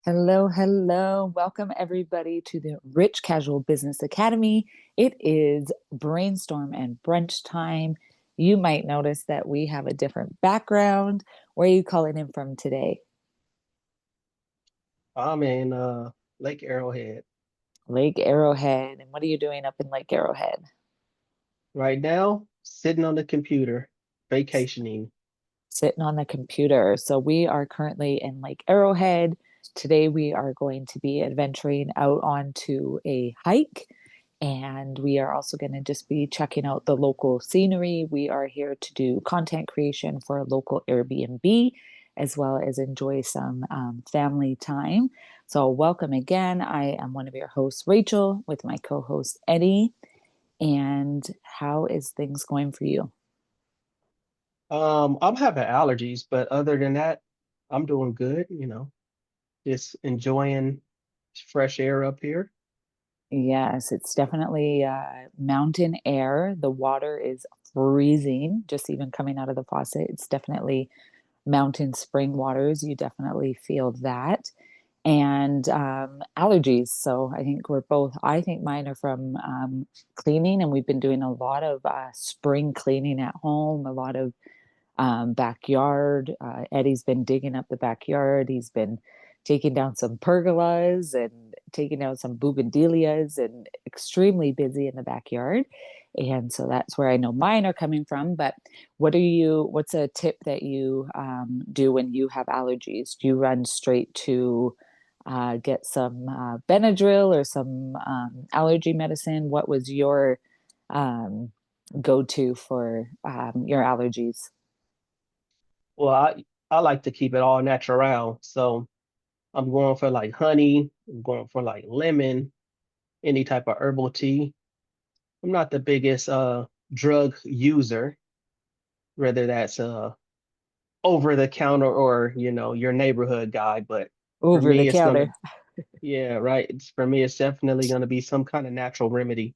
Hello, hello. Welcome everybody to the Rich Casual Business Academy. It is brainstorm and brunch time. You might notice that we have a different background. Where are you calling in from today? I'm in Lake Arrowhead Lake Arrowhead. And what are you doing up in Lake Arrowhead? right now, sitting on the computer, vacationing. Sitting on the computer. So we are currently in Lake Arrowhead. Today we are going to be adventuring out onto a hike. And we are also going to just be checking out the local scenery. We are here to do content creation for a local Airbnb, as well as enjoy some family time. So, welcome again. I am one of your hosts, Rachel, with my co host, Eddie. And how is things going for you? I'm having allergies, but other than that, I'm doing good, just enjoying fresh air up here. Yes, it's definitely mountain air. The water is freezing, just even coming out of the faucet. It's definitely mountain spring waters. You definitely feel that. And allergies. So I think I think mine are from cleaning, and we've been doing a lot of spring cleaning at home, a lot of backyard. Eddie's been digging up the backyard. He's been taking down some pergolas and taking down some bougainvilleas and extremely busy in the backyard. And so that's where I know mine are coming from. But what's a tip that you do when you have allergies? Do you run straight to get some Benadryl or some allergy medicine? What was your um, go-to for your allergies? Well, I like to keep it all natural, so I'm going for like honey, I'm going for like lemon, any type of herbal tea. I'm not the biggest drug user, whether that's over the counter or your neighborhood guy, but for Over the me it's gonna counter. yeah, right. For me, it's definitely going to be some kind of natural remedy.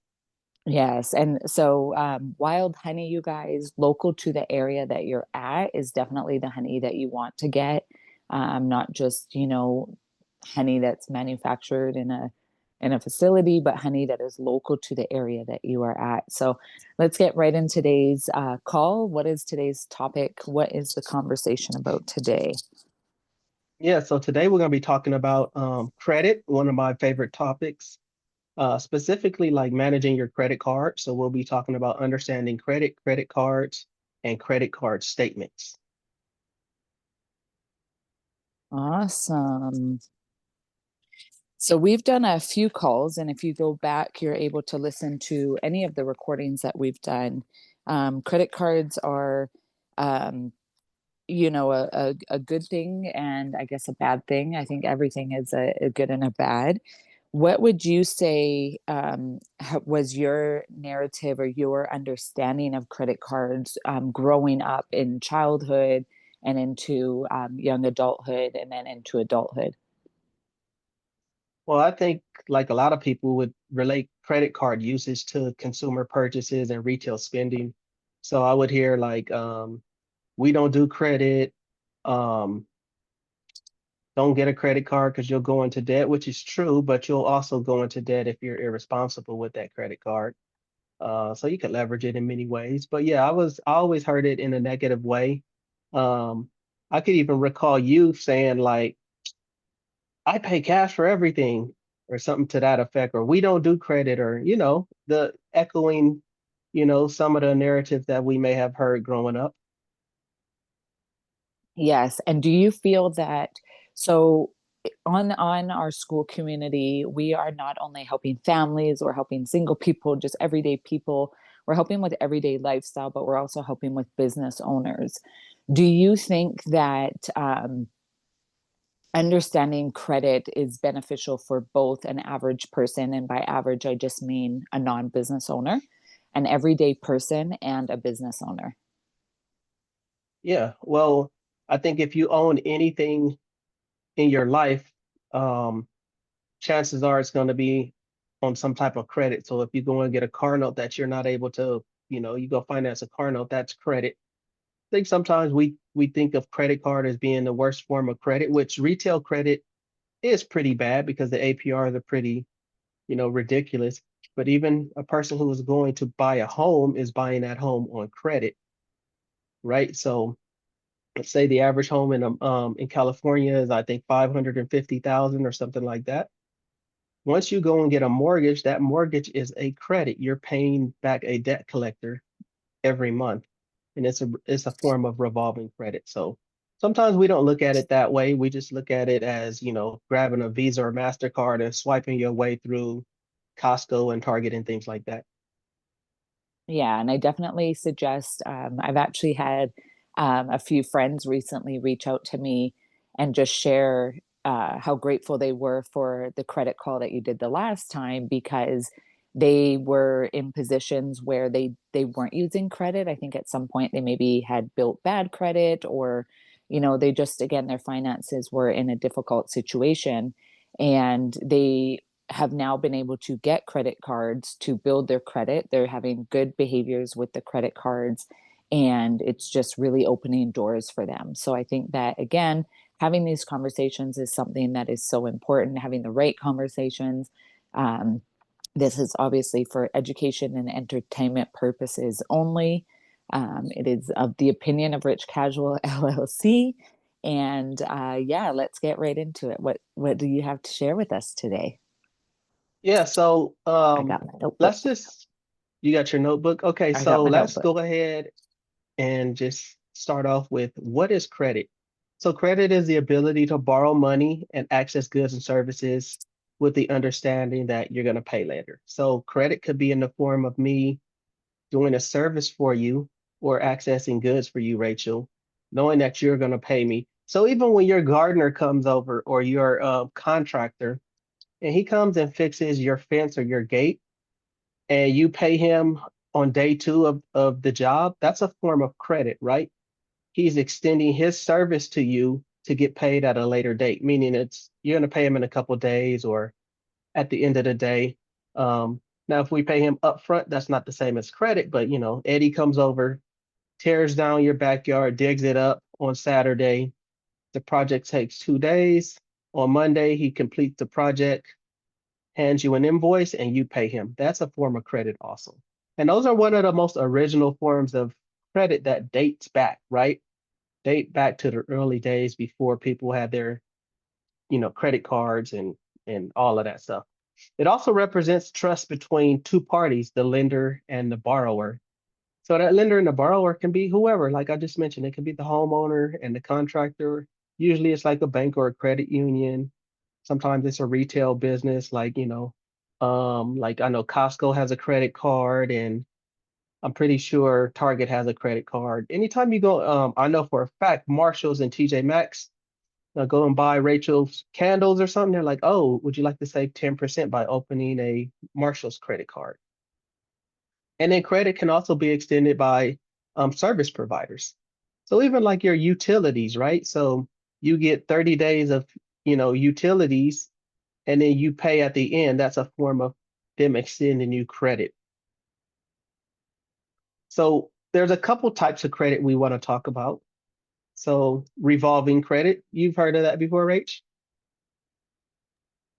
Yes. And so wild honey, you guys, local to the area that you're at is definitely the honey that you want to get. Not just, honey that's manufactured in a facility, but honey that is local to the area that you are at. So let's get right in today's call. What is today's topic? What is the conversation about today? Yeah, so today we're going to be talking about credit, one of my favorite topics, specifically like managing your credit card. So we'll be talking about understanding credit, credit cards, and credit card statements. Awesome. So we've done a few calls, and if you go back, you're able to listen to any of the recordings that we've done. Credit cards are, um, a good thing and I guess a bad thing. I think everything is a good and a bad. What would you say was your narrative or your understanding of credit cards growing up in childhood and into young adulthood and then into adulthood? Well, I think like a lot of people would relate credit card usage to consumer purchases and retail spending. So I would hear like, we don't do credit. Um, don't get a credit card because you'll go into debt, which is true, but you'll also go into debt if you're irresponsible with that credit card. So you could leverage it in many ways. But yeah, I always heard it in a negative way. Um, I could even recall you saying like, I pay cash for everything, or something to that effect, or we don't do credit, or the echoing, some of the narrative that we may have heard growing up. Yes. And do you feel that so on our school community, we are not only helping families or helping single people, just everyday people. We're helping with everyday lifestyle, but we're also helping with business owners. Do you think that understanding credit is beneficial for both an average person, and by average, I just mean a non-business owner, an everyday person, and a business owner? Yeah, well, I think if you own anything in your life, um, chances are it's going to be on some type of credit. So if you go and get a car note that you're not able to, you go finance a car note, that's credit. I think sometimes we think of credit card as being the worst form of credit, which retail credit is pretty bad because the APRs are pretty, ridiculous. But even a person who is going to buy a home is buying that home on credit, right? So let's say the average home in California is I think 550,000 or something like that. Once you go and get a mortgage, that mortgage is a credit. You're paying back a debt collector every month, and it's a form of revolving credit. So sometimes we don't look at it that way. We just look at it as, grabbing a Visa or Mastercard and swiping your way through Costco and Target and things like that. Yeah, and I definitely suggest. I've actually had a few friends recently reach out to me and just share how grateful they were for the credit call that you did the last time because they were in positions where they weren't using credit. I think at some point they maybe had built bad credit or they just again their finances were in a difficult situation and they have now been able to get credit cards to build their credit. They're having good behaviors with the credit cards, and it's just really opening doors for them. So I think that, again, having these conversations is something that is so important, having the right conversations. Um, this is obviously for education and entertainment purposes only. It is of the opinion of Rich Casual LLC. And yeah, let's get right into it. What do you have to share with us today? Yeah, so I got my let's notebook. just you got your notebook. Okay, I got so my let's notebook. go ahead and just start off with what is credit? So credit is the ability to borrow money and access goods and services with the understanding that you're going to pay later. So credit could be in the form of me doing a service for you or accessing goods for you, Rachel, knowing that you're going to pay me. So even when your gardener comes over or your contractor and he comes and fixes your fence or your gate and you pay him on day two of the job, that's a form of credit, right? He's extending his service to you to get paid at a later date, meaning it's you're going to pay him in a couple of days or at the end of the day. Now, if we pay him upfront, that's not the same as credit, but Eddie comes over, tears down your backyard, digs it up on Saturday. The project takes 2 days. On Monday, he completes the project, hands you an invoice, and you pay him. That's a form of credit also. And those are one of the most original forms of credit that dates back, right? Date back to the early days before people had their, credit cards and all of that stuff. It also represents trust between two parties, the lender and the borrower. So that lender and the borrower can be whoever, like I just mentioned, it can be the homeowner and the contractor. Usually it's like a bank or a credit union. Sometimes it's a retail business, like I know Costco has a credit card and I'm pretty sure Target has a credit card. Anytime you go, I know for a fact Marshalls and TJ Maxx go and buy Rachel's candles or something. They're like, oh, would you like to save 10% by opening a Marshall's credit card? And then credit can also be extended by service providers. So even like your utilities, right? So you get 30 days of, utilities and then you pay at the end. That's a form of them extending you credit. So there's a couple types of credit we want to talk about. So revolving credit, you've heard of that before, Rach?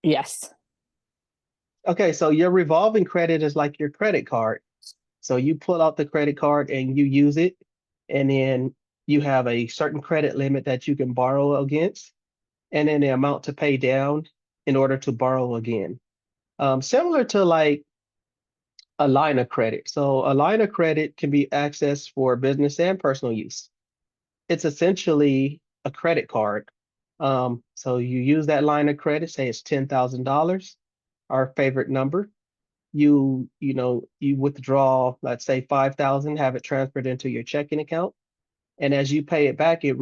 Yes. Okay, so your revolving credit is like your credit card. So you pull out the credit card and you use it, and then you have a certain credit limit that you can borrow against, and then the amount to pay down in order to borrow again. Similar to like a line of credit. So a line of credit can be accessed for business and personal use. It's essentially a credit card. So you use that line of credit, say it's $10,000, our favorite number. You withdraw, let's say 5,000, have it transferred into your checking account. And as you pay it back, it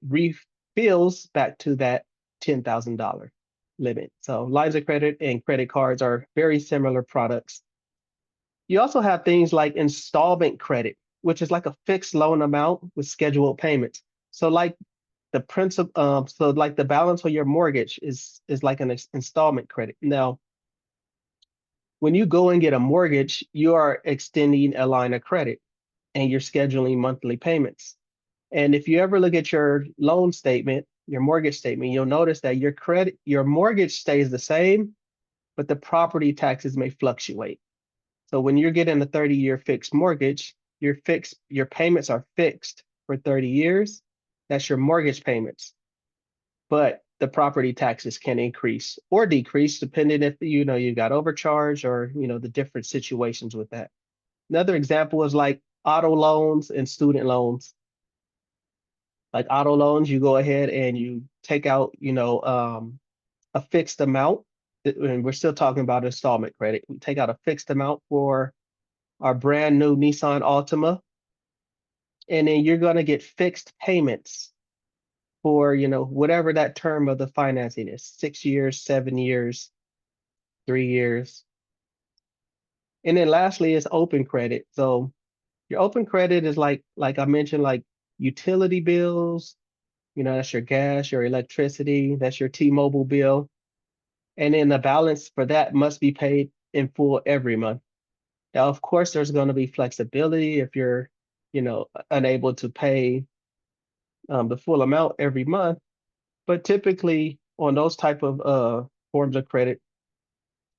refills back to that $10,000 limit. So lines of credit and credit cards are very similar products. You also have things like installment credit, which is like a fixed loan amount with scheduled payments. So like the principal, so like the balance on your mortgage is like an installment credit. Now, when you go and get a mortgage, you are extending a line of credit and you're scheduling monthly payments. And if you ever look at your loan statement, your mortgage statement, you'll notice that your mortgage stays the same, but the property taxes may fluctuate. So when you're getting a 30-year fixed mortgage, your payments are fixed for 30 years. That's your mortgage payments. But the property taxes can increase or decrease depending if you got overcharged or the different situations with that. Another example is like auto loans and student loans. Like auto loans, you go ahead and you take out, a fixed amount. And we're still talking about installment credit. We take out a fixed amount for our brand new Nissan Altima, and then you're going to get fixed payments for, whatever that term of the financing is, 6 years, 7 years, 3 years. And then lastly is open credit. So your open credit is like I mentioned, like utility bills, that's your gas, your electricity, that's your T-Mobile bill. And then the balance for that must be paid in full every month. Now, of course, there's going to be flexibility if you're, unable to pay the full amount every month. But typically on those type of forms of credit,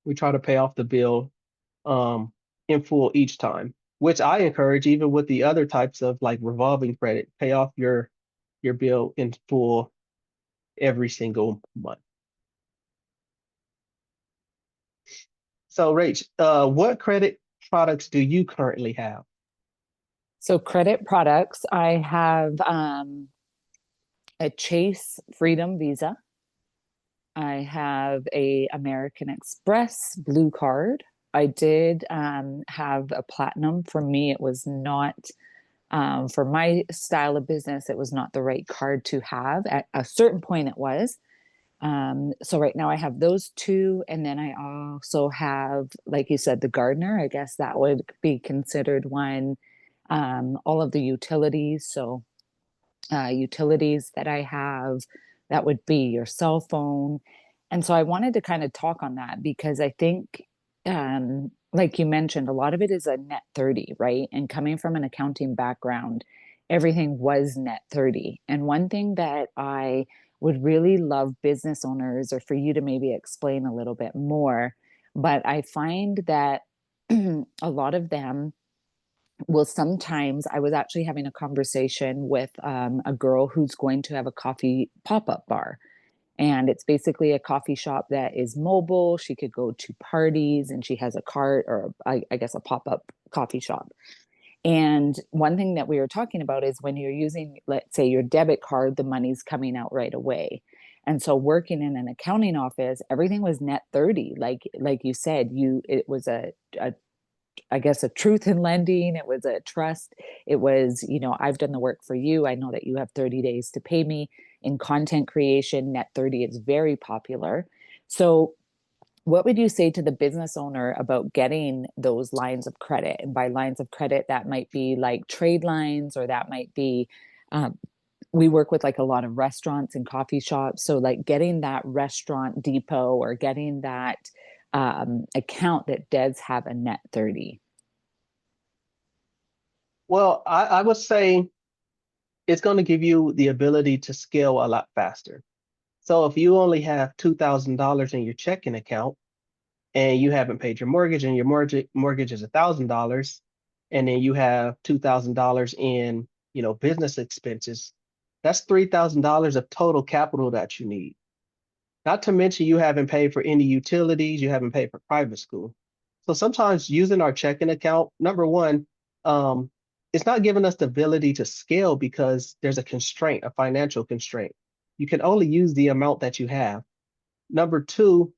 we try to pay off the bill in full each time, which I encourage even with the other types of like revolving credit, pay off your bill in full every single month. So Rach, what credit products do you currently have? So credit products, I have a Chase Freedom Visa. I have a American Express Blue Card. I did have a Platinum. For me, it was not for my style of business. It was not the right card to have. At a certain point, it was. So right now I have those two, and then I also have, like you said, the Gardener. I guess that would be considered one. All of the utilities. So utilities that I have, that would be your cell phone. And so I wanted to kind of talk on that because I think, like you mentioned, a lot of it is a net 30, right? And coming from an accounting background, everything was net 30. And one thing that I would really love business owners or for you to maybe explain a little bit more, but I find that a lot of them well, sometimes I was actually having a conversation with a girl who's going to have a coffee pop up bar. And it's basically a coffee shop that is mobile. She could go to parties and she has a cart or, I guess, a pop up coffee shop. And one thing that we were talking about is when you're using, let's say, your debit card, the money's coming out right away. And so working in an accounting office, everything was net 30. Like you said, it was a I guess a truth in lending. It was a trust. It was, I've done the work for you. I know that you have 30 days to pay me. In content creation, net 30 is very popular. So, what would you say to the business owner about getting those lines of credit? And by lines of credit, that might be like trade lines, or that might be, um, we work with like a lot of restaurants and coffee shops. So, like getting that restaurant depot or getting that account that does have a net 30. Well, I would say it's going to give you the ability to scale a lot faster. So if you only have $2,000 in your checking account and you haven't paid your mortgage and your mortgage is $1,000, and then you have $2,000 in, business expenses, that's $3,000 of total capital that you need. Not to mention you haven't paid for any utilities, you haven't paid for private school. So sometimes using our checking account, number one, um, it's not giving us the ability to scale because there's a constraint, a financial constraint. You can only use the amount that you have. Number two,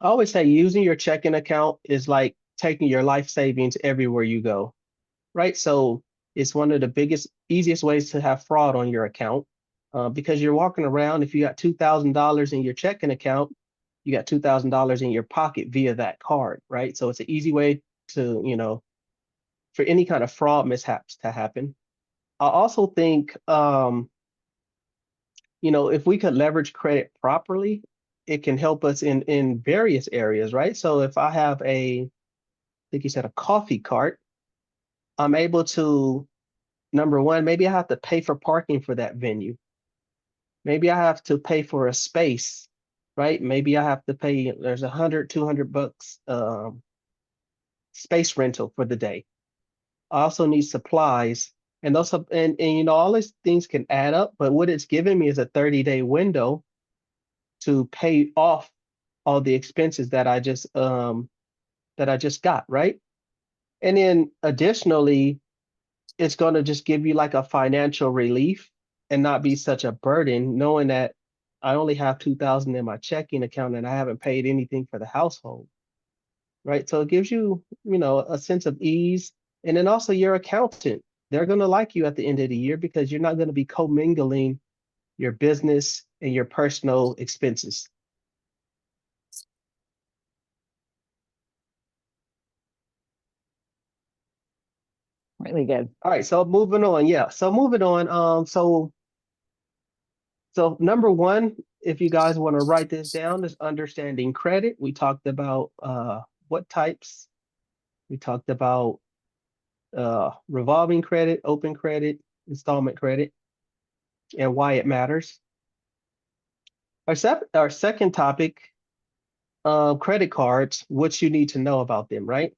I always say using your checking account is like taking your life savings everywhere you go, right? So it's one of the biggest, easiest ways to have fraud on your account because you're walking around. If you got $2,000 in your checking account, you got $2,000 in your pocket via that card, right? So it's an easy way to, for any kind of fraud mishaps to happen. I also think, if we could leverage credit properly, it can help us in various areas, right? So if I have I think you said a coffee cart, I'm able to, number one, maybe I have to pay for parking for that venue. Maybe I have to pay for a space, right? Maybe I have to pay, there's 100, 200 bucks space rental for the day. I also need supplies. And those and you know, all these things can add up, but what it's giving me is a 30-day window to pay off all the expenses that I just got, right? And then additionally, it's going to just give you like a financial relief and not be such a burden, knowing that I only have 2,000 in my checking account and I haven't paid anything for the household, right? So it gives you, you know, a sense of ease. And then also your accountant, they're going to like you at the end of the year because you're not going to be commingling your business and your personal expenses. Really good. All right, so moving on. Yeah, so moving on. So number one, if you guys want to write this down, is understanding credit. We talked about what types. We talked about revolving credit, open credit, installment credit, and why it matters. Our second topic, credit cards, what you need to know about them, right?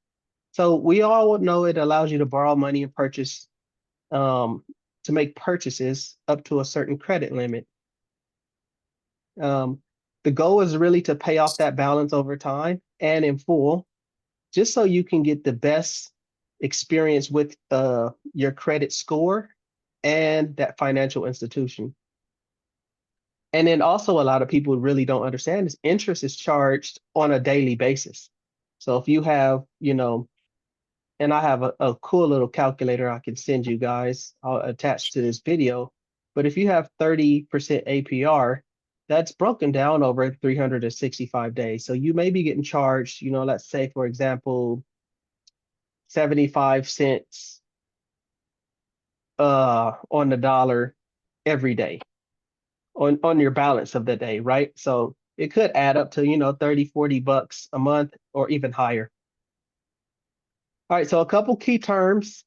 So we all know it allows you to borrow money and purchase um, to make purchases up to a certain credit limit. Um, the goal is really to pay off that balance over time and in full, just so you can get the best experience with your credit score and that financial institution. And then also, a lot of people really don't understand is interest is charged on a daily basis. So if you have, you know, and I have a cool little calculator I can send you guys. I'll attach to this video. But if you have 30% APR, that's broken down over 365 days. So you may be getting charged, you know, let's say, for example, 75 cents on the dollar every day on your balance of the day, right? So it could add up to, you know, 30, 40 bucks a month or even higher. All right, so a couple key terms,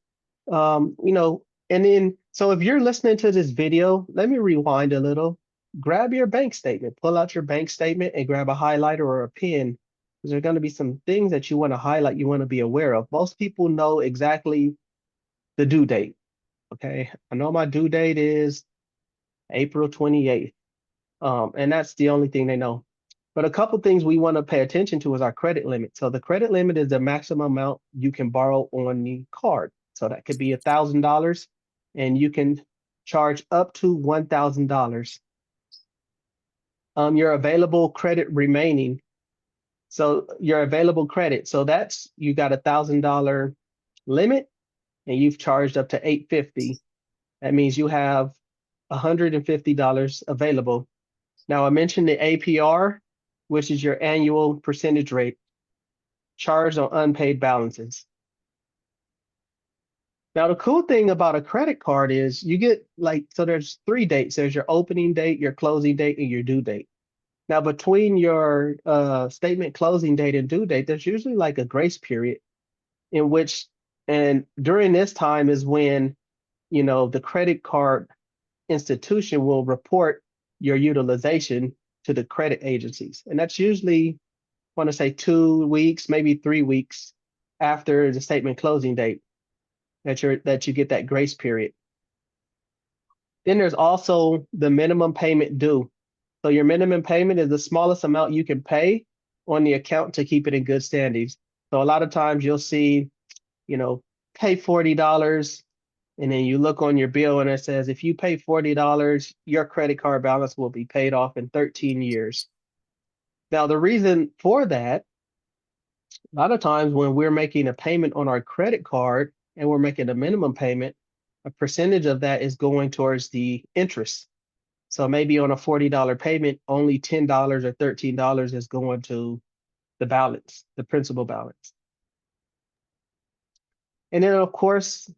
you know, and then so if you're listening to this video, let me rewind a little. Grab your bank statement, pull out your bank statement and grab a highlighter or a pen because there are going to be some things that you want to highlight, you want to be aware of. Most people know exactly the due date. Okay, I know my due date is April 28th, and that's the only thing they know. But a couple things we want to pay attention to is our credit limit. So the credit limit is the maximum amount you can borrow on the card. So that could be $1,000, and you can charge up to $1,000. Your available credit remaining. So your available credit. So that's you got $1,000 limit, and you've charged up to 850. That means you have $150 available. Now I mentioned the APR, which is your annual percentage rate charged on unpaid balances. Now, the cool thing about a credit card is you get like, so there's 3 dates. There's your opening date, your closing date, and your due date. Now, between your statement closing date and due date, there's usually like a grace period in which, and during this time is when, you know, the credit card institution will report your utilization to the credit agencies. And that's usually, I want to say 2 weeks, maybe 3 weeks after the statement closing date that you get that grace period. Then there's also the minimum payment due. So your minimum payment is the smallest amount you can pay on the account to keep it in good standings. So a lot of times you'll see, you know, pay $40, and then you look on your bill and it says if you pay $40, your credit card balance will be paid off in 13 years. Now the reason for that, a lot of times when we're making a payment on our credit card and we're making a minimum payment, a percentage of that is going towards the interest. So maybe on a $40 payment, only $10 or $13 is going to the balance, the principal balance. And then of course,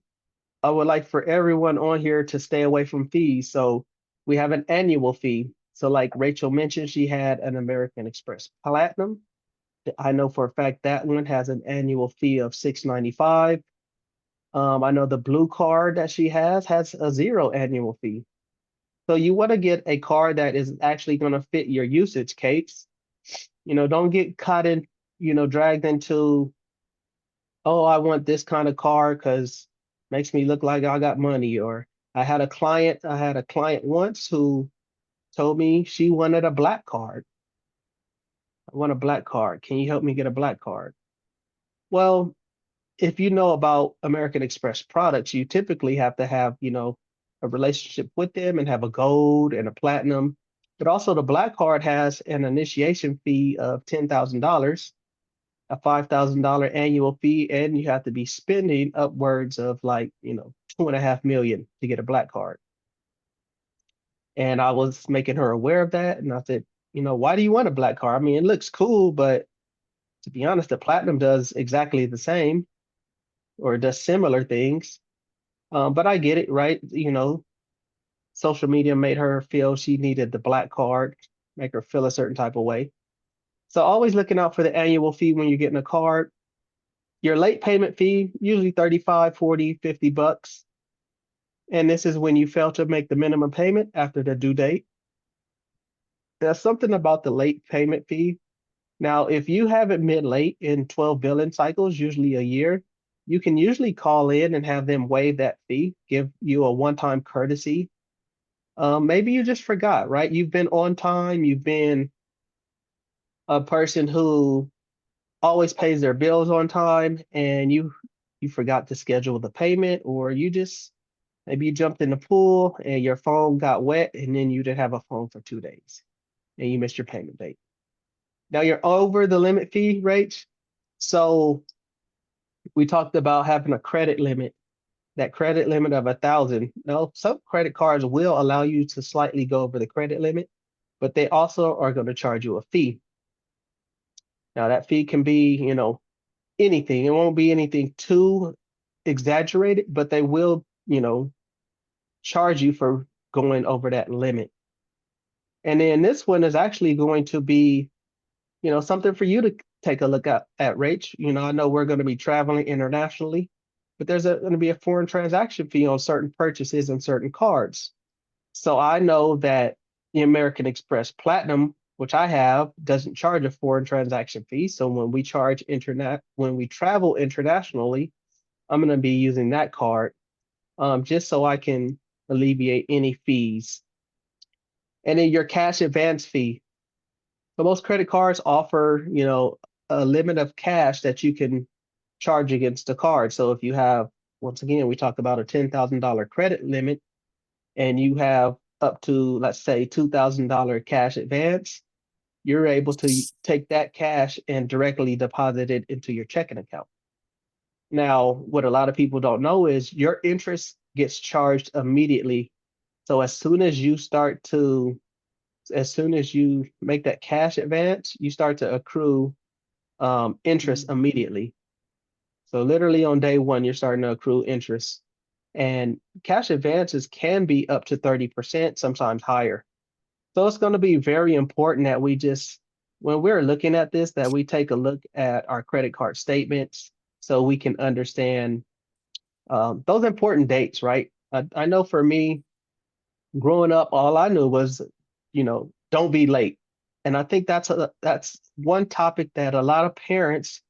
I would like for everyone on here to stay away from fees. So we have an annual fee. So like Rachel mentioned, she had an American Express Platinum. I know for a fact that one has an annual fee of $695. I know the blue card that she has a zero annual fee. So you want to get a card that is actually going to fit your usage case. Don't get caught in, dragged into, oh, I want this kind of card because makes me look like I got money. Or I had a client once who told me she wanted a black card. I want a black card. Can you help me get a black card? Well, if you know about American Express products, you typically have to have, a relationship with them and have a gold and a platinum. But also the black card has an initiation fee of $10,000, a $5,000 annual fee, and you have to be spending upwards of like, 2.5 million to get a black card. And I was making her aware of that. And I said, why do you want a black card? I mean, it looks cool, but to be honest, the platinum does exactly the same or does similar things. But I get it, right? Social media made her feel she needed the black card, make her feel a certain type of way. So always looking out for the annual fee when you're getting a card. Your late payment fee, usually 35, 40, $50. And this is when you fail to make the minimum payment after the due date. There's something about the late payment fee. Now, if you have it mid-late in 12 billing cycles, usually a year, you can usually call in and have them waive that fee, give you a one-time courtesy. Maybe you just forgot, right? You've been on time, you've been a person who always pays their bills on time, and you forgot to schedule the payment, or you just maybe you jumped in the pool and your phone got wet, and then you didn't have a phone for 2 days and you missed your payment date. Now you're over the limit fee rate. So we talked about having a credit limit, that credit limit of 1,000. Now, some credit cards will allow you to slightly go over the credit limit, but they also are going to charge you a fee. Now that fee can be, anything. It won't be anything too exaggerated, but they will, charge you for going over that limit. And then this one is actually going to be, something for you to take a look at Rach. I know we're going to be traveling internationally, but there's going to be a foreign transaction fee on certain purchases and certain cards. So I know that the American Express Platinum, which I have, doesn't charge a foreign transaction fee. So when we travel internationally, I'm going to be using that card, just so I can alleviate any fees. And then your cash advance fee. So most credit cards offer, a limit of cash that you can charge against the card. So if you have, once again, we talk about a $10,000 credit limit, and you have up to, let's say, $2,000 cash advance, you're able to take that cash and directly deposit it into your checking account. Now, what a lot of people don't know is your interest gets charged immediately. So as soon as you make that cash advance, you start to accrue interest Mm. immediately. So literally on day one, you're starting to accrue interest. And cash advances can be up to 30%, sometimes higher. So it's going to be very important that when we're looking at this, that we take a look at our credit card statements so we can understand those important dates, right? I know for me, growing up, all I knew was, don't be late. And I think that's one topic that a lot of parents,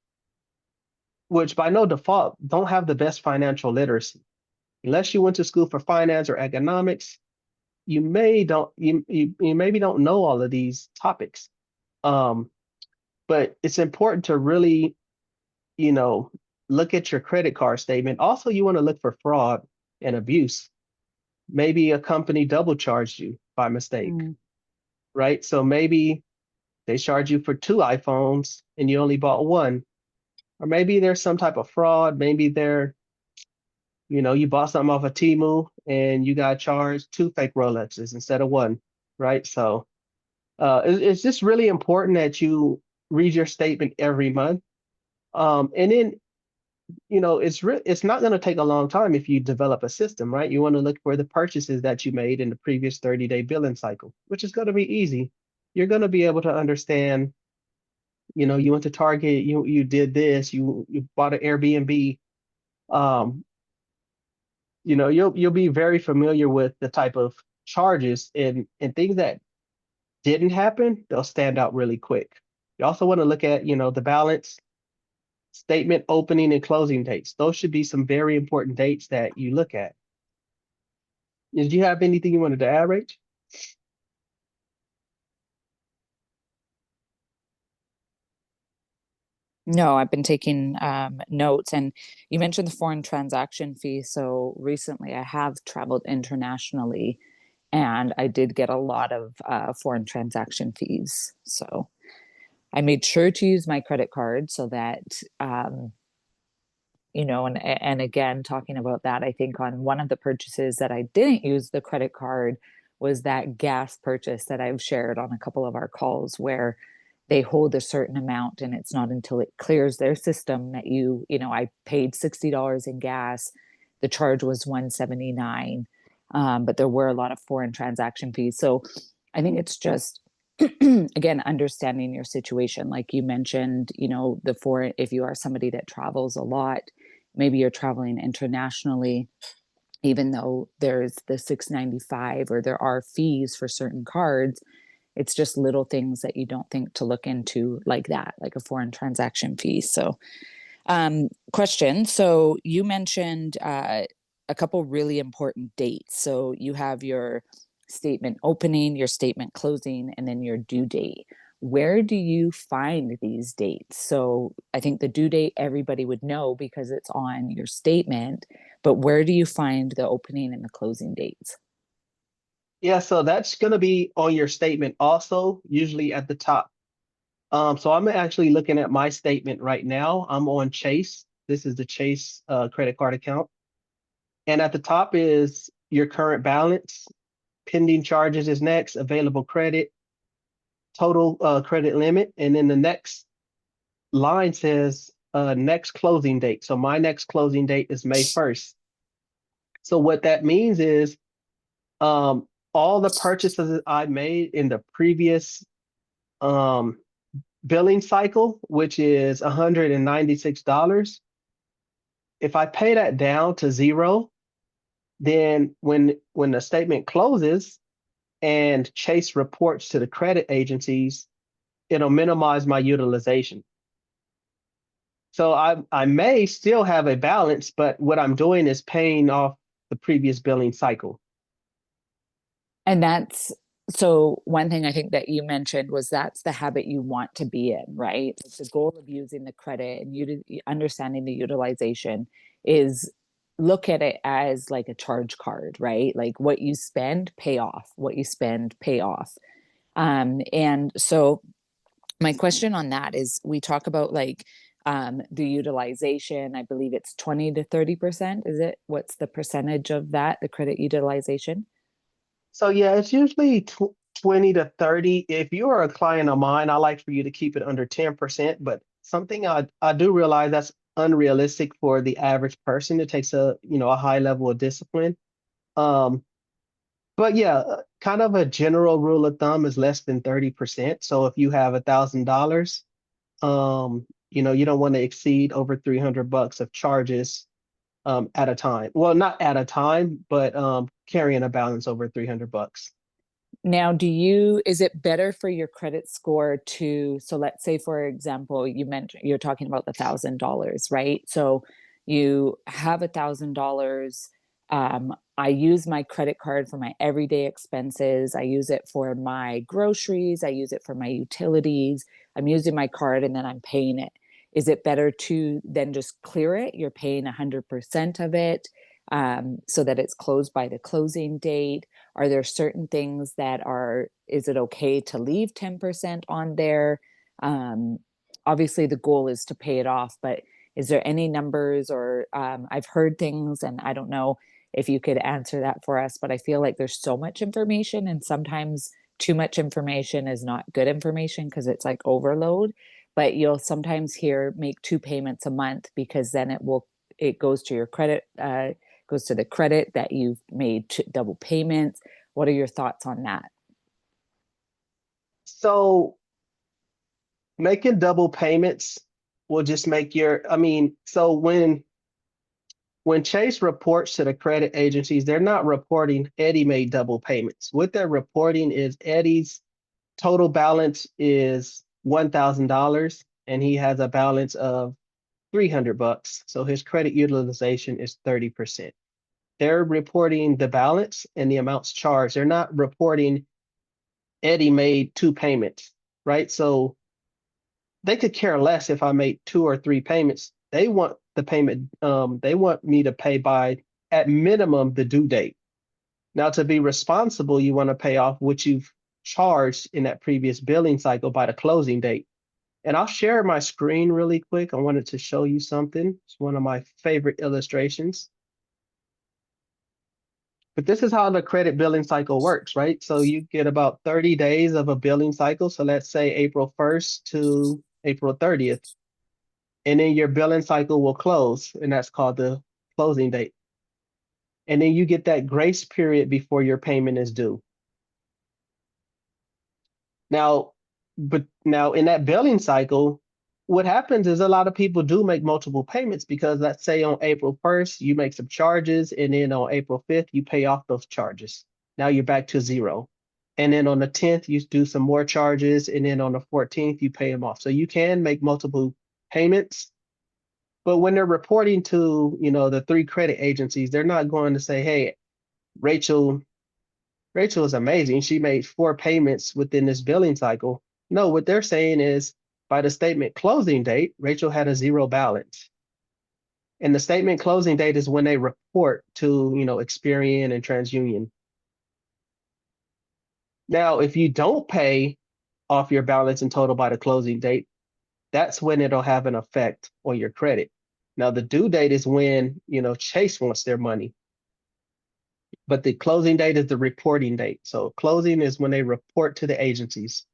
which by no default don't have the best financial literacy. Unless you went to school for finance or economics, you maybe don't know all of these topics. Um, but it's important to really, you know, look at your credit card statement. Also, you want to look for fraud and abuse. Maybe a company double charged you by mistake, Mm. right? So maybe they charge you for two iPhones and you only bought one. Or maybe there's some type of fraud. Maybe you bought something off of Temu and you got charged two fake Rolexes instead of one, right? So it's just really important that you read your statement every month. And then, it's not going to take a long time if you develop a system, right? You want to look for the purchases that you made in the previous 30-day billing cycle, which is going to be easy. You're going to be able to understand, you went to Target, you did this, you bought an Airbnb. Um, you'll be very familiar with the type of charges and things that didn't happen, they'll stand out really quick. You also want to look at, the balance, statement opening and closing dates. Those should be some very important dates that you look at. Did you have anything you wanted to add, Rach? No, I've been taking notes, and you mentioned the foreign transaction fee. So recently, I have traveled internationally, and I did get a lot of foreign transaction fees. So I made sure to use my credit card so that and again, talking about that, I think on one of the purchases that I didn't use the credit card was that gas purchase that I've shared on a couple of our calls where they hold a certain amount and it's not until it clears their system that I paid $60 in gas. The charge was 179. But there were a lot of foreign transaction fees. So I think it's just again understanding your situation, like you mentioned, the foreign, if you are somebody that travels a lot, maybe you're traveling internationally, even though there's the 695 or there are fees for certain cards, it's just little things that you don't think to look into, like that, like a foreign transaction fee. So question. So you mentioned a couple really important dates. So you have your statement opening, your statement closing, and then your due date. Where do you find these dates? So I think the due date everybody would know because it's on your statement, but where do you find the opening and the closing dates? Yeah, so that's going to be on your statement also, usually at the top. So I'm actually looking at my statement right now. I'm on Chase. This is the Chase credit card account. And at the top is your current balance, pending charges is next, available credit, total credit limit. And then the next line says next closing date. So my next closing date is May 1st. So what that means is all the purchases that I made in the previous um, billing cycle, which is $196, if I pay that down to zero, then when the statement closes and Chase reports to the credit agencies, it'll minimize my utilization. So I may still have a balance, but what I'm doing is paying off the previous billing cycle. And that's so one thing I think that you mentioned was that's the habit you want to be in, right? It's the goal of using the credit and understanding the utilization is look at it as like a charge card, right? Like what you spend, pay off, what you spend, pay off. And so my question on that is we talk about like the utilization. I believe it's 20 to 30%. Is it? What's the percentage of that, the credit utilization? So yeah, it's usually 20 to 30. If you are a client of mine, I like for you to keep it under 10%, but something I do realize that's unrealistic for the average person. It takes a high level of discipline. Um, but yeah, kind of a general rule of thumb is less than 30%. So if you have $1,000, you don't want to exceed over 300 bucks of charges at a time. Well, not at a time, but carrying a balance over 300 bucks. Now, is it better for your credit score to, so let's say, for example, you mentioned you're talking about the $1,000, right? So you have $1,000. I use my credit card for my everyday expenses. I use it for my groceries. I use it for my utilities. I'm using my card and then I'm paying it. Is it better to then just clear it? You're paying 100% of it so that it's closed by the closing date. Are there certain things is it okay to leave 10% on there? Um, Obviously, the goal is to pay it off, but is there any numbers or I've heard things and I don't know if you could answer that for us, but I feel like there's so much information and sometimes too much information is not good information because it's like overload. But you'll sometimes hear make two payments a month because then it goes to your credit goes to the credit that you've made double payments. What are your thoughts on that? So making double payments will just make I mean, so when Chase reports to the credit agencies, they're not reporting Eddie made double payments. What they're reporting is Eddie's total balance is $1,000 and he has a balance of 300 bucks. So his credit utilization is 30%. They're reporting the balance and the amounts charged. They're not reporting Eddie made two payments, right? So they could care less if I made two or three payments. They want the payment, they want me to pay by at minimum the due date. Now, to be responsible, you want to pay off what you've charged in that previous billing cycle by the closing date. And I'll share my screen really quick. I wanted to show you something. It's one of my favorite illustrations. But this is how the credit billing cycle works, right? So you get about 30 days of a billing cycle. So let's say April 1st to April 30th. And then your billing cycle will close, and that's called the closing date. And then you get that grace period before your payment is due. Now, but now in that billing cycle, what happens is a lot of people do make multiple payments because let's say on April 1st, you make some charges, and then on April 5th, you pay off those charges. Now you're back to zero. And then on the 10th, you do some more charges, and then on the 14th, you pay them off. So you can make multiple payments. But when they're reporting to, the three credit agencies, they're not going to say, hey, Rachel Rachel is amazing. She made four payments within this billing cycle. No, what they're saying is by the statement closing date, Rachel had a zero balance. And the statement closing date is when they report to, Experian and TransUnion. Now, if you don't pay off your balance in total by the closing date, that's when it'll have an effect on your credit. Now, the due date is when, Chase wants their money, but the closing date is the reporting date. So closing is when they report to the agencies.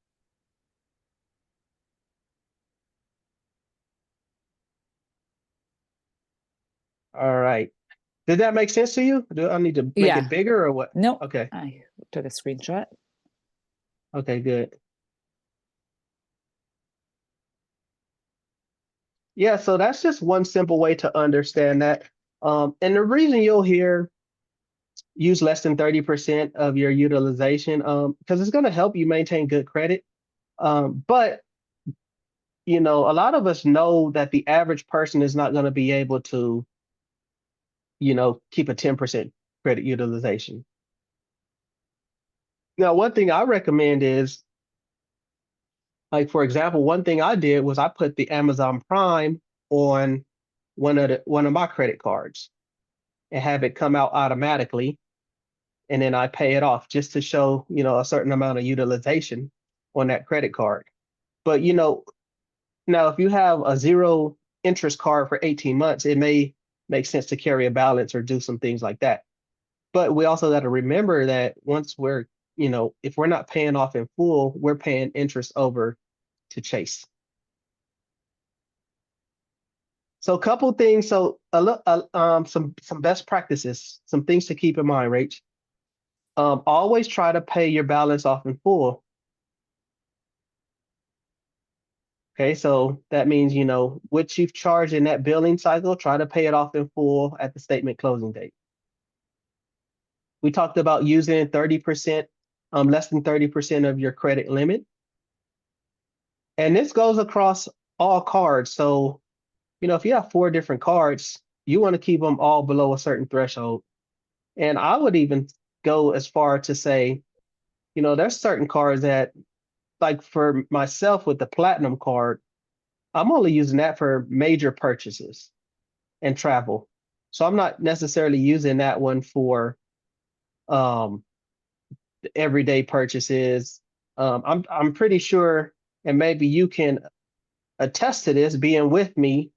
All right. Did that make sense to you? Do I need to make Yeah. it bigger or what? No, Okay. I took a screenshot. Okay, good. Yeah, so that's just one simple way to understand that. And the reason you'll hear use less than 30% of your utilization, because it's going to help you maintain good credit. But a lot of us know that the average person is not going to be able to, keep a 10% credit utilization. Now, one thing I recommend is, like, for example, one thing I did was I put the Amazon Prime on one of my credit cards and have it come out automatically, and then I pay it off just to show, a certain amount of utilization on that credit card. But now if you have a zero interest card for 18 months, it may make sense to carry a balance or do some things like that. But we also got to remember that once we're, if we're not paying off in full, we're paying interest over to Chase. So a couple things. So some best practices, some things to keep in mind, Rach. Always try to pay your balance off in full. Okay, so that means what you've charged in that billing cycle, try to pay it off in full at the statement closing date. We talked about using 30%, less than 30% of your credit limit. And this goes across all cards. So, if you have four different cards, you want to keep them all below a certain threshold. And I would even go as far to say, there's certain cards that, like for myself with the platinum card, I'm only using that for major purchases and travel. So I'm not necessarily using that one for um, everyday purchases. I'm pretty sure, and maybe you can attest to this, being with me.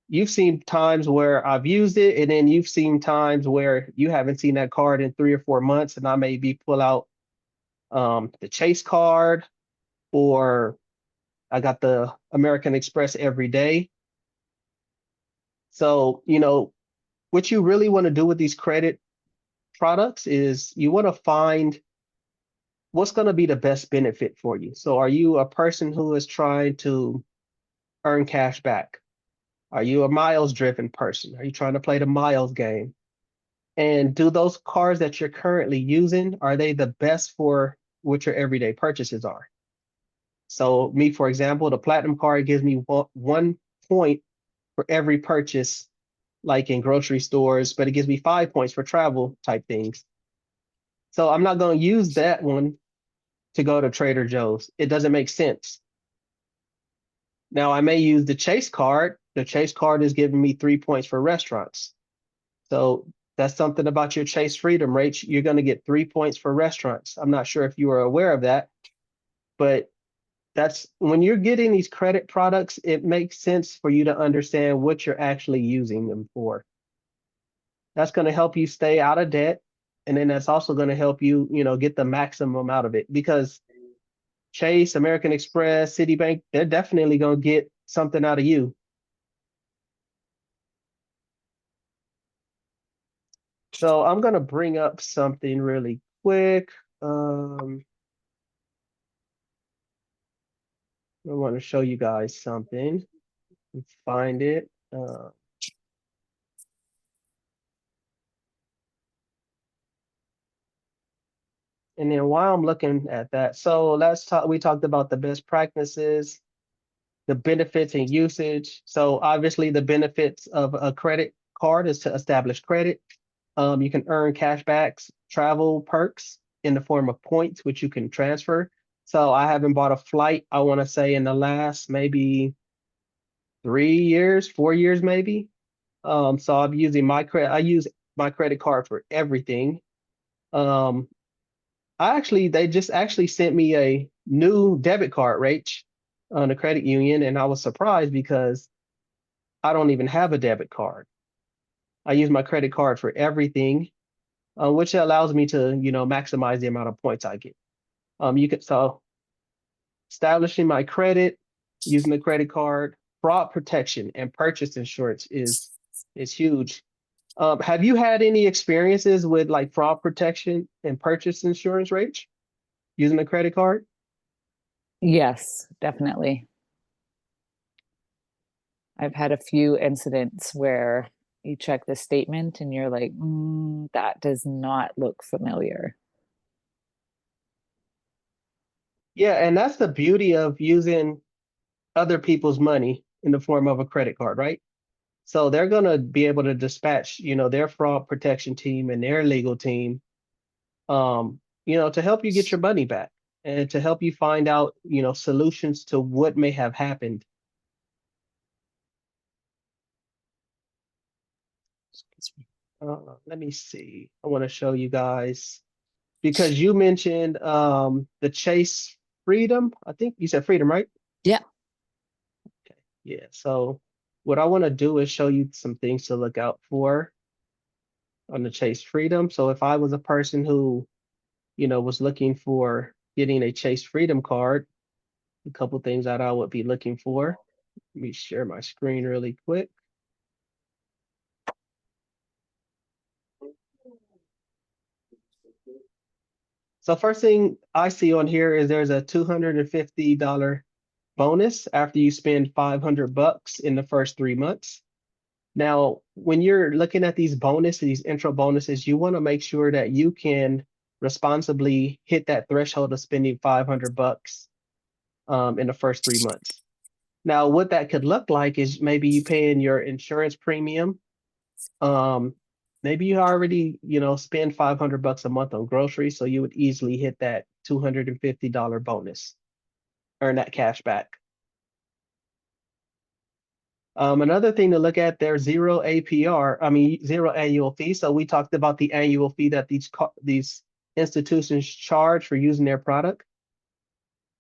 You've seen times where I've used it, and then you've seen times where you haven't seen that card in 3 or 4 months, and I maybe pull out the Chase card, or I got the American Express every day. So, what you really want to do with these credit products is you want to find what's going to be the best benefit for you. So, are you a person who is trying to earn cash back? Are you a miles driven person? Are you trying to play the miles game? And do those cards that you're currently using, are they the best for what your everyday purchases are? So me, for example, the platinum card gives me 1 point for every purchase, like in grocery stores, but it gives me 5 points for travel type things. So I'm not going to use that one to go to Trader Joe's. It doesn't make sense. Now I may use the Chase card. The Chase card is giving me 3 points for restaurants. So that's something about your Chase Freedom rate. You're going to get 3 points for restaurants. I'm not sure if you are aware of that, but that's when you're getting these credit products, it makes sense for you to understand what you're actually using them for. That's going to help you stay out of debt. And then that's also going to help you, get the maximum out of it because Chase, American Express, Citibank, they're definitely going to get something out of you. So I'm going to bring up something really quick. I want to show you guys something. Find it. And then while I'm looking at that, so let's talk. We talked about the best practices, the benefits and usage. So obviously, the benefits of a credit card is to establish credit. You can earn cashbacks, travel perks in the form of points, which you can transfer. So I haven't bought a flight, I want to say, in the last maybe 3 years, 4 years, maybe. So I'm using my credit. I use my credit card for everything. Um, they just actually sent me a new debit card, Rach, on the credit union, and I was surprised because I don't even have a debit card. I use my credit card for everything, which allows me to, maximize the amount of points I get. You can so establishing my credit using the credit card, fraud protection and purchase insurance is huge. Have you had any experiences with like fraud protection and purchase insurance, Rach, using a credit card? Yes, definitely. I've had a few incidents where you check the statement and you're like, that does not look familiar. Yeah, and that's the beauty of using other people's money in the form of a credit card, right? So they're going to be able to dispatch, their fraud protection team and their legal team, to help you get your money back and to help you find out, solutions to what may have happened. Let me see. I want to show you guys because you mentioned the Chase Freedom. I think you said Freedom, right? Yeah. Okay. Yeah. So what I want to do is show you some things to look out for on the Chase Freedom. So if I was a person who, was looking for getting a Chase Freedom card, a couple things that I would be looking for. Let me share my screen really quick. So first thing I see on here is there's a $250 bonus after you spend 500 bucks in the first 3 months. Now, when you're looking at these bonuses, these intro bonuses, you want to make sure that you can responsibly hit that threshold of spending 500 bucks in the first 3 months. Now, what that could look like is maybe you paying your insurance premium. Um, Maybe you already, spend 500 bucks a month on groceries, so you would easily hit that $250 bonus, earn that cash back. Another thing to look at, there's zero APR, I mean, zero annual fee. So we talked about the annual fee that these institutions charge for using their product.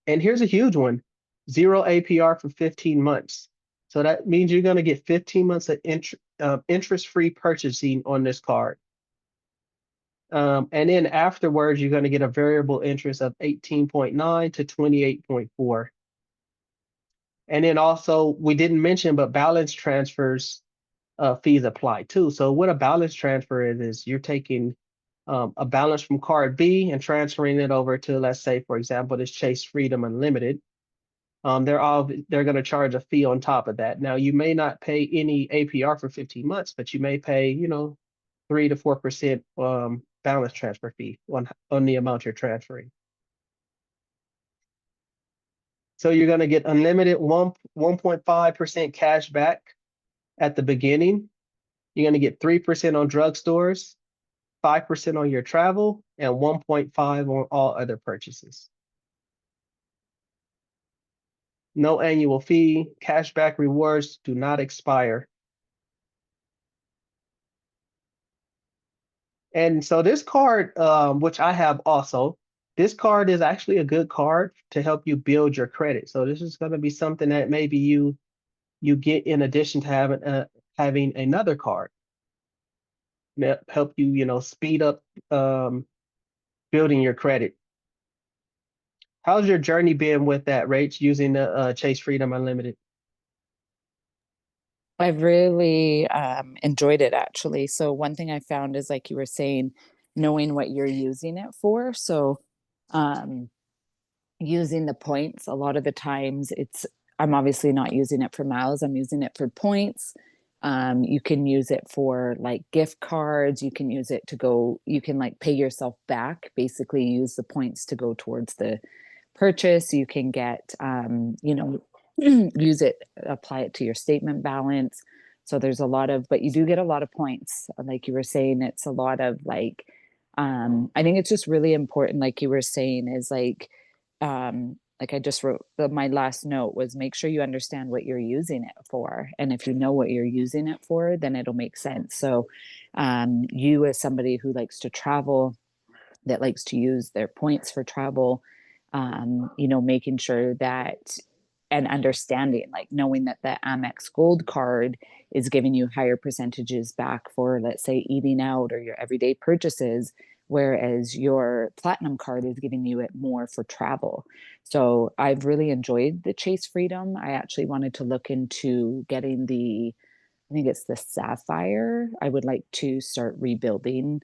And here's a huge one, zero APR for 15 months. So that means you're going to get 15 months of interest-free purchasing on this card. And then afterwards, you're going to get a variable interest of 18.9 to 28.4. And then also, we didn't mention, but balance transfers fees apply too. So what a balance transfer is you're taking a balance from card B and transferring it over to, let's say, for example, this Chase Freedom Unlimited. they're going to charge a fee on top of that. Now you may not pay any APR for 15 months, but you may pay, 3 to 4% balance transfer fee on the amount you're transferring. So you're going to get unlimited 1.5% cash back at the beginning. You're going to get 3% on drugstores, 5% on your travel, and 1.5 on all other purchases. No annual fee. Cashback rewards do not expire. And so this card, which I have also, this card is actually a good card to help you build your credit. So this is going to be something that maybe you get in addition to having another card that help you, speed up building your credit. How's your journey been with that, Rach, using the Chase Freedom Unlimited? I've really enjoyed it actually. So one thing I found is like you were saying, knowing what you're using it for. So um, using the points, a lot of the times I'm obviously not using it for miles, I'm using it for points. You can use it for like gift cards, you can use it to go, you can like pay yourself back, basically use the points to go towards the purchase. You can get, use it, apply it to your statement balance. So there's a lot of, but you do get a lot of points. Like you were saying, it's a lot of like, I think it's just really important, like you were saying, is like I just wrote my last note was make sure you understand what you're using it for. And if you know what you're using it for, then it'll make sense. So you as somebody who likes to travel, that likes to use their points for travel, making sure that and understanding, like knowing that the Amex Gold card is giving you higher percentages back for, let's say, eating out or your everyday purchases, whereas your Platinum card is giving you it more for travel. So I've really enjoyed the Chase Freedom. I actually wanted to look into getting I think it's the Sapphire. I would like to start rebuilding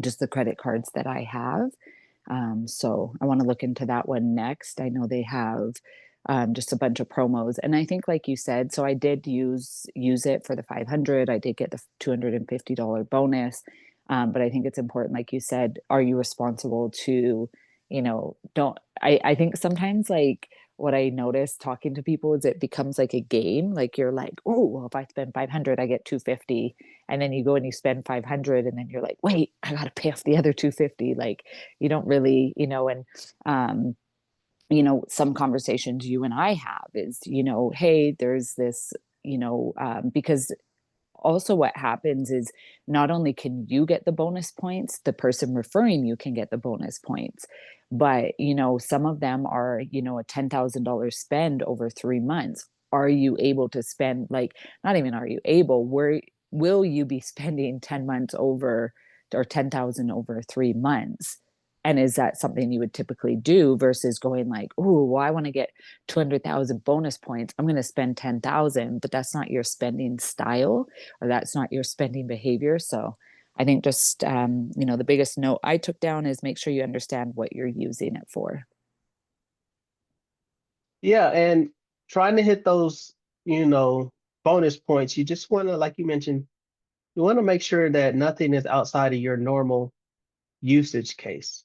just the credit cards that I have. So I want to look into that one next. I know they have just a bunch of promos, and I think, like you said, so I did use it for the 500. I did get the $250 bonus, but I think it's important, like you said, are you responsible to, don't. I think sometimes like what I notice talking to people is it becomes like a game. Like you're like, oh, well, if I spend 500, I get 250, and then you go and you spend 500 and then you're like, wait, I got to pay off the other 250. Like you don't really, and um some conversations you and I have is, hey, there's this, because also what happens is not only can you get the bonus points, the person referring you can get the bonus points, but some of them are, a $10,000 spend over 3 months. Are you able to spend, like, not even are you able, where will you be spending 10 months over, or 10,000 over 3 months? And is that something you would typically do versus going like, oh, well, I want to get 200,000 bonus points, I'm going to spend 10,000, but that's not your spending style, or that's not your spending behavior. So I think just, the biggest note I took down is make sure you understand what you're using it for. Yeah, and trying to hit those, bonus points, you just want to, like you mentioned, you want to make sure that nothing is outside of your normal usage case,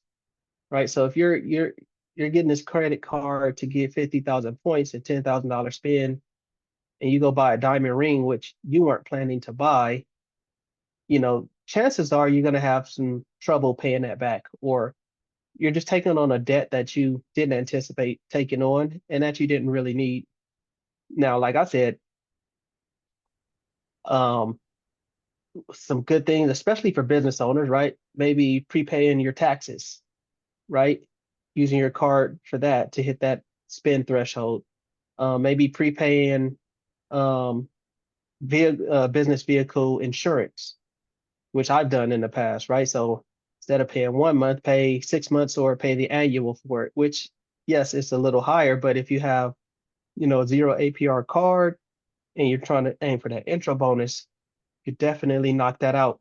right? So if you're getting this credit card to get 50,000 points and $10,000 spend, and you go buy a diamond ring, which you weren't planning to buy, chances are you're going to have some trouble paying that back, or you're just taking on a debt that you didn't anticipate taking on and that you didn't really need. Now, like I said, um, some good things, especially for business owners, right? Maybe prepaying your taxes, right? Using your card for that to hit that spend threshold. Maybe prepaying um, business vehicle insurance, which I've done in the past, right? So instead of paying 1 month, pay 6 months or pay the annual for it, which, yes, it's a little higher, but if you have, zero APR card and you're trying to aim for that intro bonus, you definitely knock that out.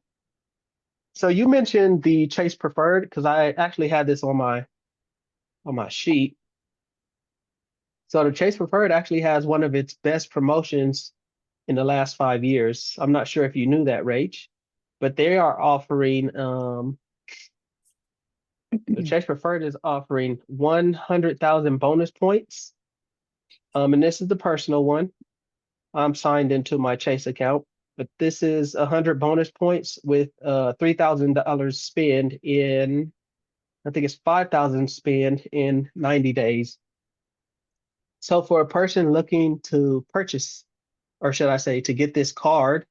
So you mentioned the Chase Preferred because I actually had this on my sheet. So the Chase Preferred actually has one of its best promotions in the last 5 years. I'm not sure if you knew that, Rach, but they are offering the Chase Preferred is offering 100,000 bonus points. And this is the personal one. I'm signed into my Chase account, but this is 100 bonus points with $3,000 spend in, I think it's 5,000 spend in 90 days. So for a person looking to purchase, or should I say, to get this card,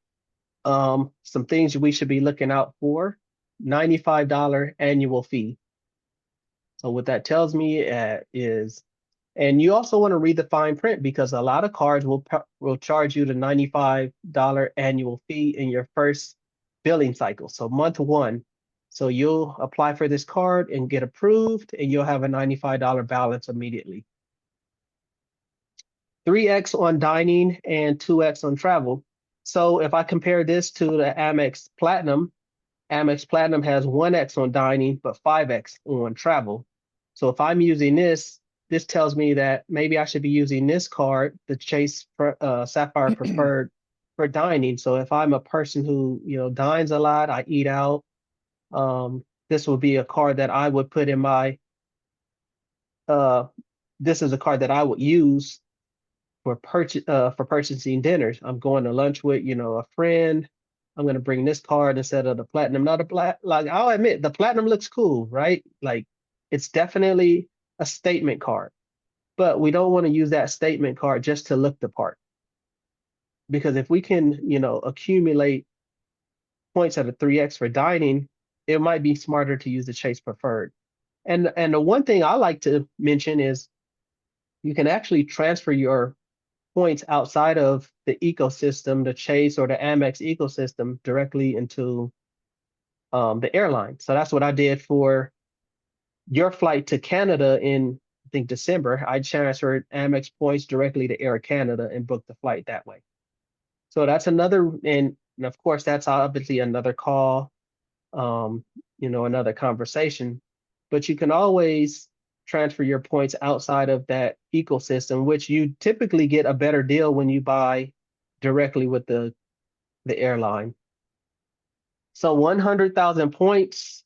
some things we should be looking out for: $95 annual fee. So what that tells me is, and you also want to read the fine print because a lot of cards will charge you the $95 annual fee in your first billing cycle. So month one. So you'll apply for this card and get approved, and you'll have a $95 balance immediately. 3x on dining and 2x on travel. So if I compare this to the Amex Platinum has 1x on dining, but 5x on travel. So if I'm using this tells me that maybe I should be using this card, the Chase Sapphire Preferred, for dining. So if I'm a person who, dines a lot, I eat out, this would be a card that I would put in my, uh, this is a card that I would use for purchasing dinners. I'm going to lunch with, a friend. I'm going to bring this card instead of the platinum. Now like I'll admit the platinum looks cool, right? Like it's definitely a statement card, but we don't want to use that statement card just to look the part. Because if we can, accumulate points at a 3x for dining, it might be smarter to use the Chase Preferred. And the one thing I like to mention is you can actually transfer your points outside of the ecosystem, the Chase or the Amex ecosystem, directly into the airline. So that's what I did for your flight to Canada in, I think, December. I transferred Amex points directly to Air Canada and booked the flight that way. So that's another, and of course, that's obviously another call, um, another conversation. But you can always transfer your points outside of that ecosystem, which you typically get a better deal when you buy directly with the airline. So 100,000 points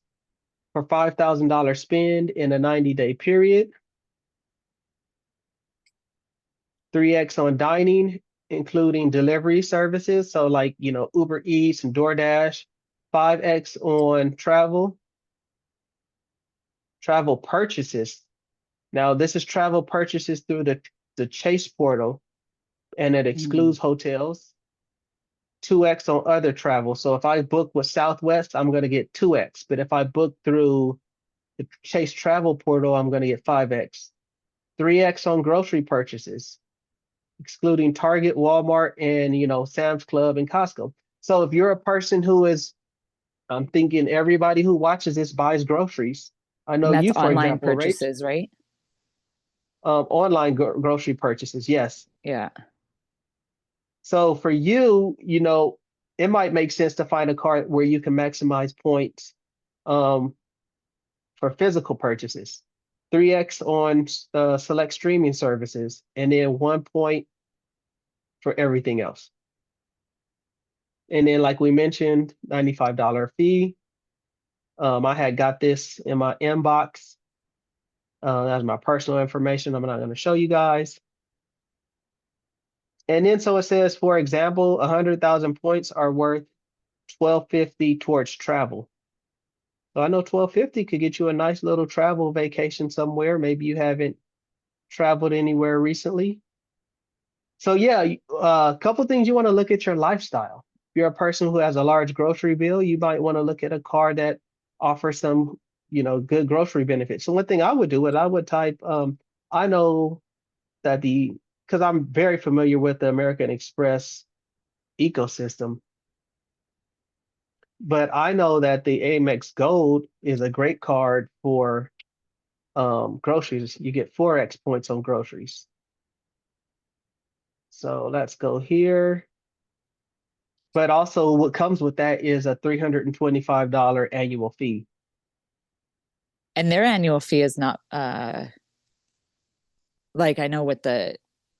for $5,000 spend in a 90-day period. 3x on dining, including delivery services. So like, Uber Eats and DoorDash. 5x on travel purchases. Now, this is travel purchases through the Chase portal, and it excludes hotels. 2x on other travel. So if I book with Southwest, I'm going to get 2x. But if I book through the Chase travel portal, I'm going to get 5x. 3x on grocery purchases, excluding Target, Walmart, and Sam's Club and Costco. So if you're a person who is, I'm thinking everybody who watches this buys groceries. I know And that's you, for online example, Rach, purchases, right? online grocery purchases, yes. Yeah. So for you, it might make sense to find a card where you can maximize points um, for physical purchases. 3x on select streaming services, and then 1 point for everything else. And then, like we mentioned, $95 fee. I had got this in my inbox. That's my personal information. I'm not going to show you guys. And then so it says, for example, 100,000 points are worth 1250 towards travel. So I know 1250 could get you a nice little travel vacation somewhere. Maybe you haven't traveled anywhere recently. So yeah, a couple things you want to look at your lifestyle. If you're a person who has a large grocery bill, you might want to look at a card that offers some, good grocery benefits. So one thing I would do is I would type, I know that because I'm very familiar with the American Express ecosystem, but I know that the Amex Gold is a great card for groceries. You get 4x points on groceries. So let's go here. But also what comes with that is a $325 annual fee. And their annual fee is not Like I know with the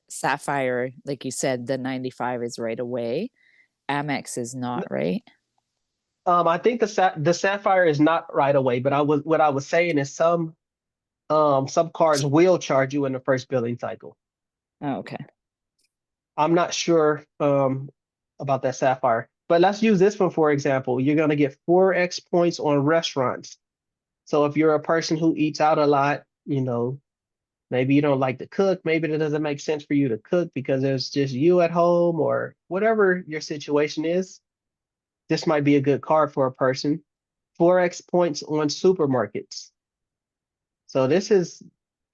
Sapphire, like you said, the 95 is right away. Amex is not, right? I think the Sapphire is not right away, but what I was saying is some cards will charge you in the first billing cycle. Oh, okay. I'm not sure about that Sapphire, but let's use this one for example. You're going to get 4x points on restaurants. So if you're a person who eats out a lot, maybe you don't like to cook, maybe it doesn't make sense for you to cook because there's just you at home or whatever your situation is, this might be a good card for a person. 4x points on supermarkets. So this is,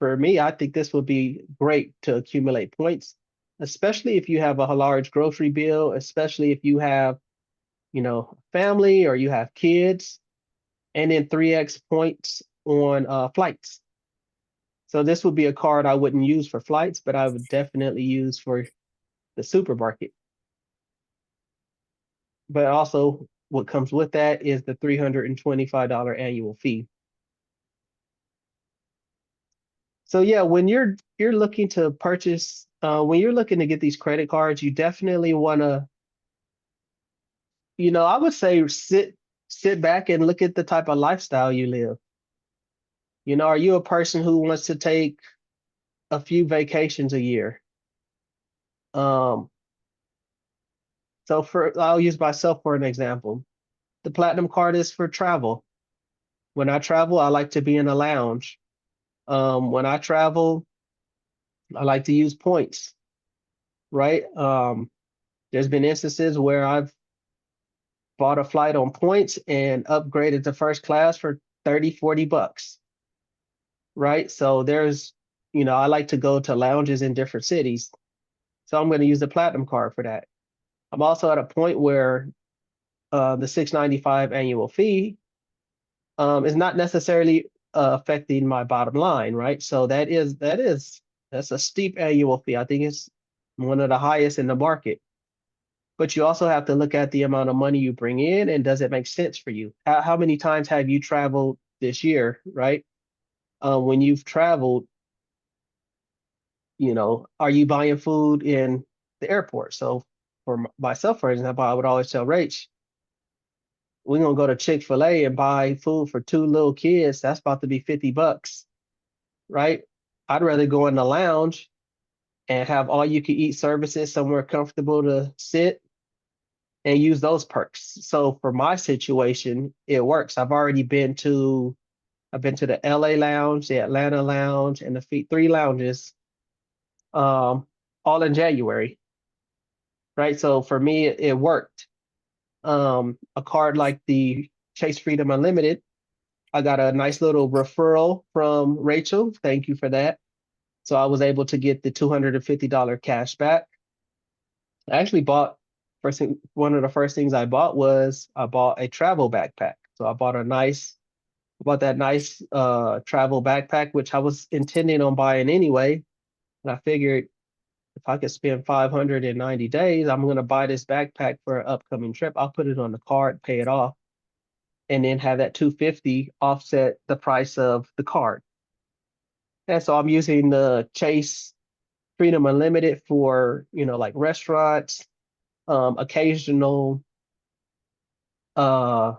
for me, I think this would be great to accumulate points, especially if you have a large grocery bill, especially if you have, family or you have kids, and then 3x points on flights. So this would be a card I wouldn't use for flights, but I would definitely use for the supermarket. But also what comes with that is the $325 annual fee. So yeah, when you're looking to purchase, when you're looking to get these credit cards, you definitely want to, I would say sit back and look at the type of lifestyle you live. Are you a person who wants to take a few vacations a year? Um, so I'll use myself for an example. The platinum card is for travel. When I travel, I like to be in a lounge. When I travel, I like to use points, right? There's been instances where I've bought a flight on points and upgraded to first class for 30, $40, right? So I like to go to lounges in different cities. So I'm going to use the platinum card for that. I'm also at a point where the 695 annual fee is not necessarily affecting my bottom line, right? So that's a steep annual fee. I think it's one of the highest in the market. But you also have to look at the amount of money you bring in and does it make sense for you? How many times have you traveled this year, right? When you've traveled, are you buying food in the airport? So for myself, for example, I would always tell Rach, we're gonna go to Chick-fil-A and buy food for two little kids. That's about to be $50, right? I'd rather go in the lounge and have all you can eat services somewhere comfortable to sit and use those perks. So for my situation, it works. I've been to the LA lounge, the Atlanta lounge, and the three lounges, um, all in January, right? So for me, it worked. A card like the Chase Freedom Unlimited, I got a nice little referral from Rachel. Thank you for that. So I was able to get the $250 cash back. I actually one of the first things I bought was I bought a travel backpack. So bought that nice travel backpack, which I was intending on buying anyway. And I figured if I could spend 500 in 90 days, I'm going to buy this backpack for an upcoming trip. I'll put it on the card, pay it off, and then have that 250 offset the price of the card. And so I'm using the Chase Freedom Unlimited for, like restaurants, occasional uh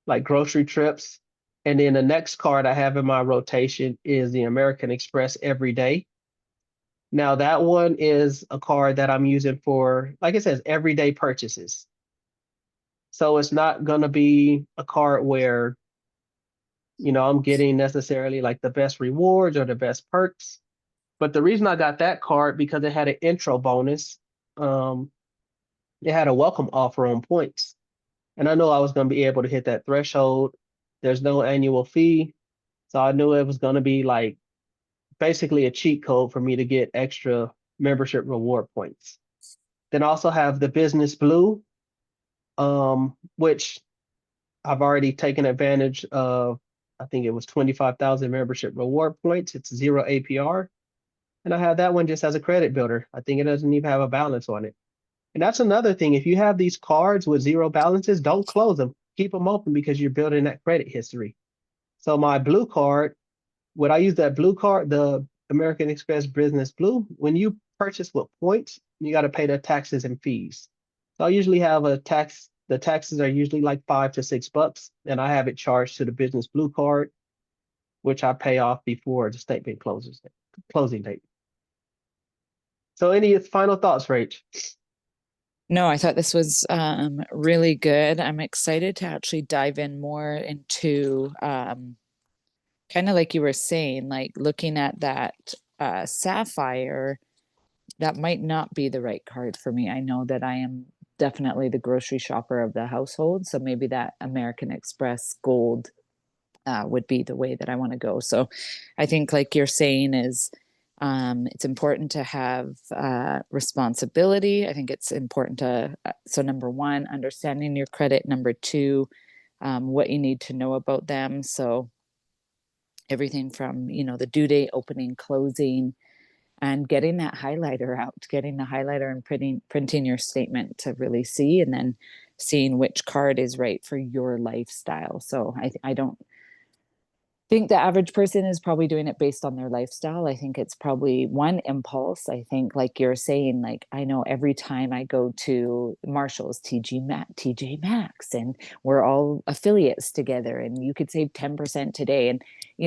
like grocery trips. And then the next card I have in my rotation is the American Express Everyday. Now that one is a card that I'm using for, like it says, everyday purchases. So it's not gonna be a card where, I'm getting necessarily like the best rewards or the best perks. But the reason I got that card because it had an intro bonus. Um, it had a welcome offer on points. And I know I was going to be able to hit that threshold. There's no annual fee. So I knew it was going to be like basically a cheat code for me to get extra membership reward points. Then I also have the Business Blue, which I've already taken advantage of. I think it was 25,000 membership reward points. It's zero APR. And I have that one just as a credit builder. I think it doesn't even have a balance on it. And that's another thing. If you have these cards with zero balances, don't close them. Keep them open because you're building that credit history. So my blue card, would I use that blue card, the American Express Business Blue, when you purchase with points, you got to pay the taxes and fees. So I usually have a tax. The taxes are usually like $5 to $6, and I have it charged to the Business Blue card, which I pay off before the statement closes, closing date. So any final thoughts, Rach? No, I thought this was really good. I'm excited to actually dive in more into kind of like you were saying, like looking at that sapphire. That might not be the right card for me. I know that I am definitely the grocery shopper of the household, so maybe that American Express Gold would be the way that I want to go. So I think, like you're saying, is it's important to have responsibility. I think it's important to, so number one, understanding your credit. Number two, what you need to know about them. So everything from, the due date, opening, closing, and getting that highlighter out, getting the highlighter and printing your statement to really see, and then seeing which card is right for your lifestyle. So I don't think the average person is probably doing it based on their lifestyle. I think it's probably one impulse. I think, like you're saying, like I know every time I go to Marshall's, TJ Maxx, and we're all affiliates together, and you could save 10% today. And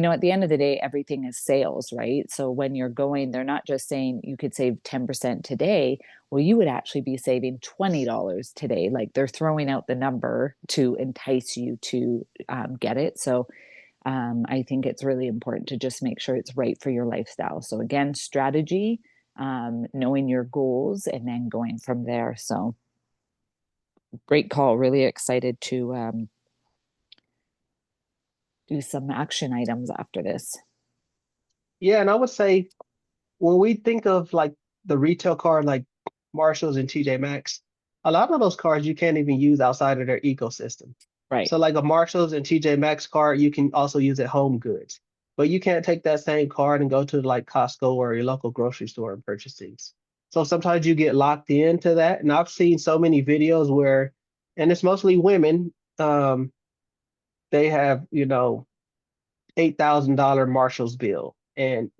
at the end of the day, everything is sales, right? So when you're going, they're not just saying you could save 10% today. Well, you would actually be saving $20 today. Like they're throwing out the number to entice you to get it. So I think it's really important to just make sure it's right for your lifestyle. So again, strategy, knowing your goals, and then going from there. So great call. Really excited to do some action items after this. Yeah, and I would say when we think of like the retail card, like Marshalls and TJ Maxx, a lot of those cards you can't even use outside of their ecosystem. Right. So like a Marshalls and TJ Maxx card, you can also use at Home Goods, but you can't take that same card and go to like Costco or your local grocery store and purchase things. So sometimes you get locked into that. And I've seen so many videos where, and it's mostly women, they have, $8,000 Marshalls bill. And,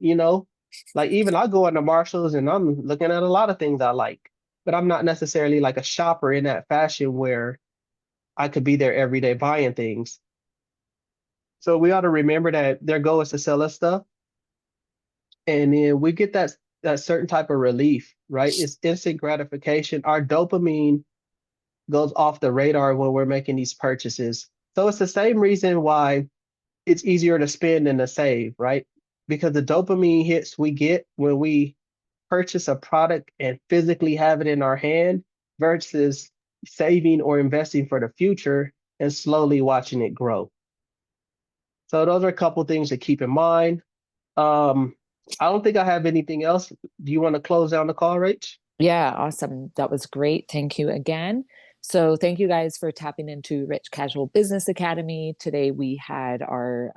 like even I go into Marshalls and I'm looking at a lot of things I like, but I'm not necessarily like a shopper in that fashion where I could be there every day buying things. So we ought to remember that their goal is to sell us stuff. And then we get that certain type of relief, right? It's instant gratification. Our dopamine goes off the radar when we're making these purchases. So it's the same reason why it's easier to spend than to save, right? Because the dopamine hits we get when we purchase a product and physically have it in our hand versus saving or investing for the future and slowly watching it grow. So those are a couple things to keep in mind. Um, I don't think I have anything else. Do you want to close down the call, Rach? Yeah, awesome. That was great. Thank you again. So, thank you guys for tapping into Rich Casual Business Academy. Today we had our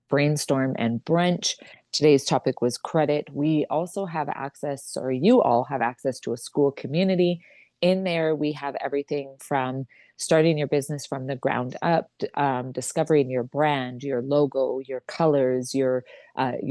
brainstorm and brunch. Today's topic was credit. We also have access, or you all have access to a school community. In there, we have everything from starting your business from the ground up, discovering your brand, your logo, your colors, your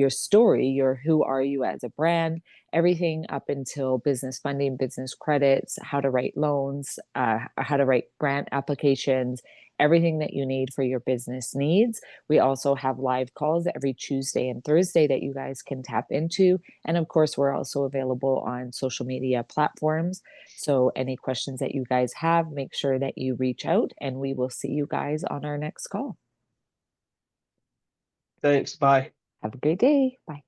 story, your who are you as a brand, everything up until business funding, business credits, how to write loans, how to write grant applications, everything that you need for your business needs. We also have live calls every Tuesday and Thursday that you guys can tap into. And of course, we're also available on social media platforms. So any questions that you guys have, make sure that you reach out, and we will see you guys on our next call. Thanks. Bye. Have a great day. Bye.